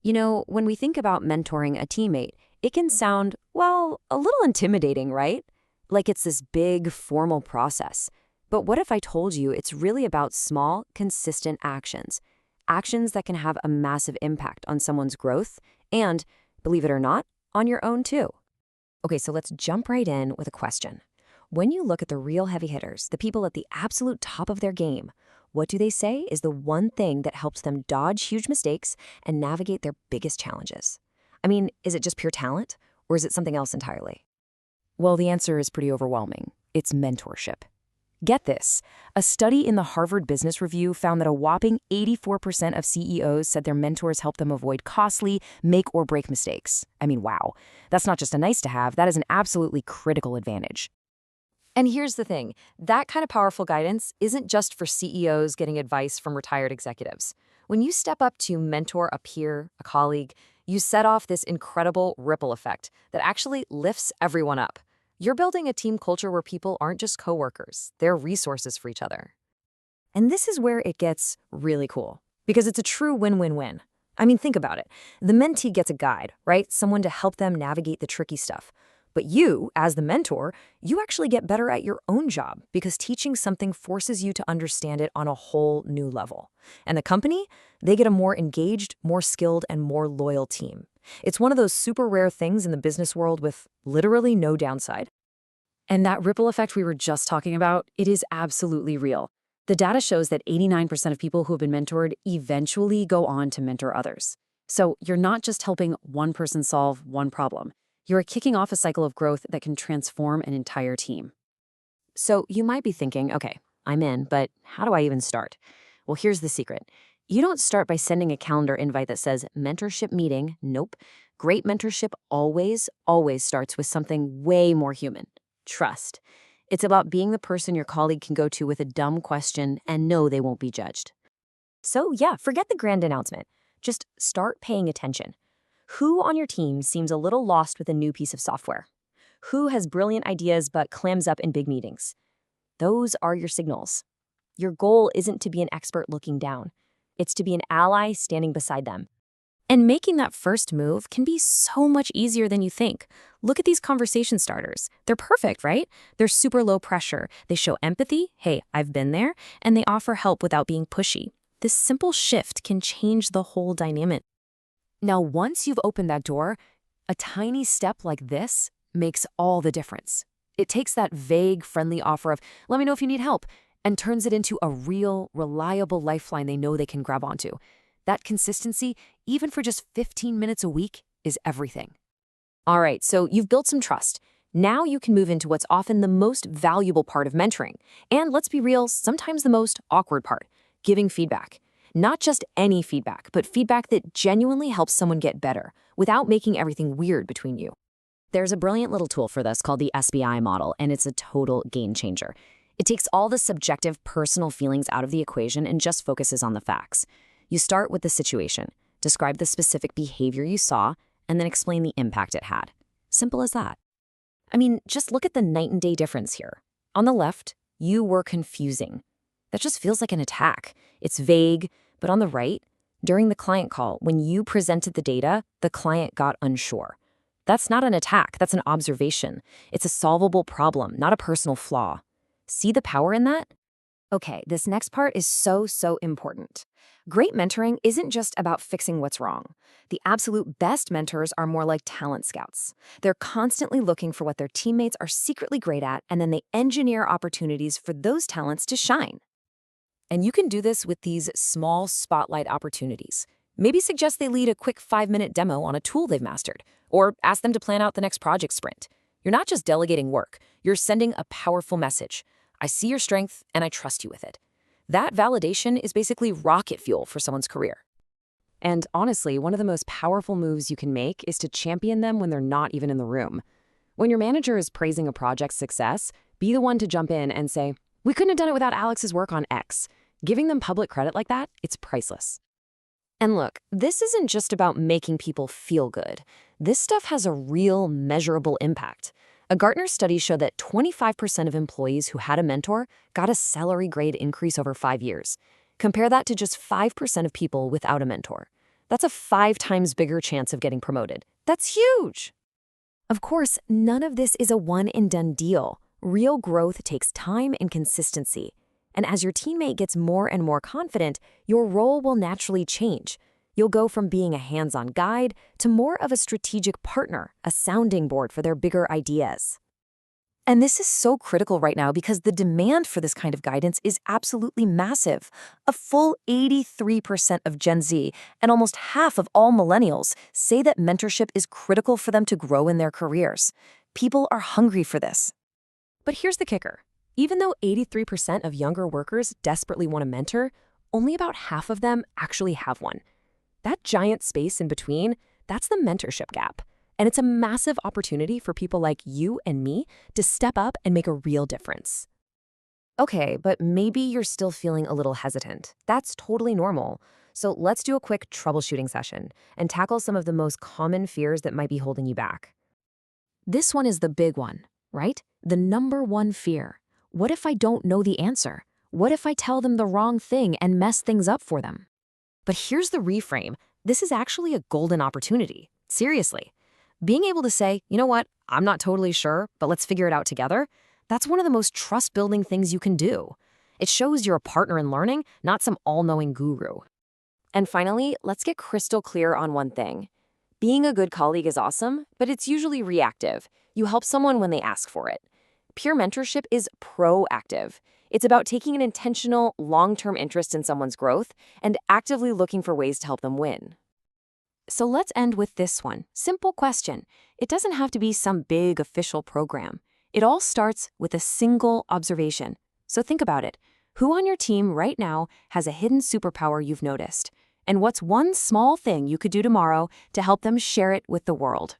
When we think about mentoring a teammate, it can sound, well, a little intimidating, right? Like it's this big, formal process. But what if I told you it's really about small, consistent actions? Actions that can have a massive impact on someone's growth and, believe it or not, on your own too. Okay, so let's jump right in with a question. When you look at the real heavy hitters, the people at the absolute top of their game, what do they say is the one thing that helps them dodge huge mistakes and navigate their biggest challenges? I mean, is it just pure talent, or is it something else entirely? Well, the answer is pretty overwhelming. It's mentorship. Get this. A study in the Harvard Business Review found that a whopping 84% of CEOs said their mentors helped them avoid costly, make or break mistakes. I mean, wow. That's not just a nice to have, that is an absolutely critical advantage. And here's the thing, that kind of powerful guidance isn't just for CEOs getting advice from retired executives. When you step up to mentor a peer, a colleague, you set off this incredible ripple effect that actually lifts everyone up. You're building a team culture where people aren't just coworkers, they're resources for each other. And this is where it gets really cool, because it's a true win-win-win. I mean, think about it. The mentee gets a guide, right? Someone to help them navigate the tricky stuff. But you, as the mentor, you actually get better at your own job because teaching something forces you to understand it on a whole new level. And the company, they get a more engaged, more skilled, and more loyal team. It's one of those super rare things in the business world with literally no downside. And that ripple effect we were just talking about, it is absolutely real. The data shows that 89% of people who have been mentored eventually go on to mentor others. So you're not just helping one person solve one problem. You're kicking off a cycle of growth that can transform an entire team. So you might be thinking, okay, I'm in, but how do I even start? Well, here's the secret. You don't start by sending a calendar invite that says mentorship meeting. Nope. Great mentorship always starts with something way more human. Trust. It's about being the person your colleague can go to with a dumb question and know they won't be judged. So yeah, forget the grand announcement. Just start paying attention. Who on your team seems a little lost with a new piece of software? Who has brilliant ideas but clams up in big meetings? Those are your signals. Your goal isn't to be an expert looking down. It's to be an ally standing beside them. And making that first move can be so much easier than you think. Look at these conversation starters. They're perfect, right? They're super low pressure. They show empathy, hey, I've been there, and they offer help without being pushy. This simple shift can change the whole dynamic. Now, once you've opened that door, a tiny step like this makes all the difference. It takes that vague, friendly offer of, let me know if you need help, and turns it into a real, reliable lifeline they know they can grab onto. That consistency, even for just 15 minutes a week, is everything. All right, so you've built some trust. Now you can move into what's often the most valuable part of mentoring. And let's be real, sometimes the most awkward part, giving feedback. Not just any feedback, but feedback that genuinely helps someone get better without making everything weird between you. There's a brilliant little tool for this called the SBI model, and it's a total game changer. It takes all the subjective, personal feelings out of the equation and just focuses on the facts. You start with the situation, describe the specific behavior you saw, and then explain the impact it had. Simple as that. I mean, just look at the night and day difference here. On the left, you were confusing. That just feels like an attack. It's vague, but on the right, during the client call, when you presented the data, the client got unsure. That's not an attack, that's an observation. It's a solvable problem, not a personal flaw. See the power in that? Okay, this next part is so important. Great mentoring isn't just about fixing what's wrong. The absolute best mentors are more like talent scouts. They're constantly looking for what their teammates are secretly great at, and then they engineer opportunities for those talents to shine. And you can do this with these small spotlight opportunities. Maybe suggest they lead a quick 5-minute demo on a tool they've mastered, or ask them to plan out the next project sprint. You're not just delegating work, you're sending a powerful message. I see your strength and I trust you with it. That validation is basically rocket fuel for someone's career. And honestly, one of the most powerful moves you can make is to champion them when they're not even in the room. When your manager is praising a project's success, be the one to jump in and say, we couldn't have done it without Alex's work on X. Giving them public credit like that, it's priceless. And look, this isn't just about making people feel good. This stuff has a real, measurable impact. A Gartner study showed that 25% of employees who had a mentor got a salary grade increase over 5 years. Compare that to just 5% of people without a mentor. That's a 5 times bigger chance of getting promoted. That's huge! Of course, none of this is a one-and-done deal. Real growth takes time and consistency. And as your teammate gets more and more confident, your role will naturally change. You'll go from being a hands-on guide to more of a strategic partner, a sounding board for their bigger ideas. And this is so critical right now because the demand for this kind of guidance is absolutely massive. A full 83% of Gen Z and almost half of all millennials say that mentorship is critical for them to grow in their careers. People are hungry for this. But here's the kicker. Even though 83% of younger workers desperately want a mentor, only about half of them actually have one. That giant space in between, that's the mentorship gap. And it's a massive opportunity for people like you and me to step up and make a real difference. Okay, but maybe you're still feeling a little hesitant. That's totally normal. So let's do a quick troubleshooting session and tackle some of the most common fears that might be holding you back. This one is the big one, right? The number one fear. What if I don't know the answer? What if I tell them the wrong thing and mess things up for them? But here's the reframe. This is actually a golden opportunity. Seriously. Being able to say, you know what, I'm not totally sure, but let's figure it out together, that's one of the most trust-building things you can do. It shows you're a partner in learning, not some all-knowing guru. And finally, let's get crystal clear on one thing. Being a good colleague is awesome, but it's usually reactive. You help someone when they ask for it. Peer mentorship is proactive. It's about taking an intentional, long-term interest in someone's growth and actively looking for ways to help them win. So let's end with this one. Simple question. It doesn't have to be some big official program. It all starts with a single observation. So think about it. Who on your team right now has a hidden superpower you've noticed? And what's one small thing you could do tomorrow to help them share it with the world?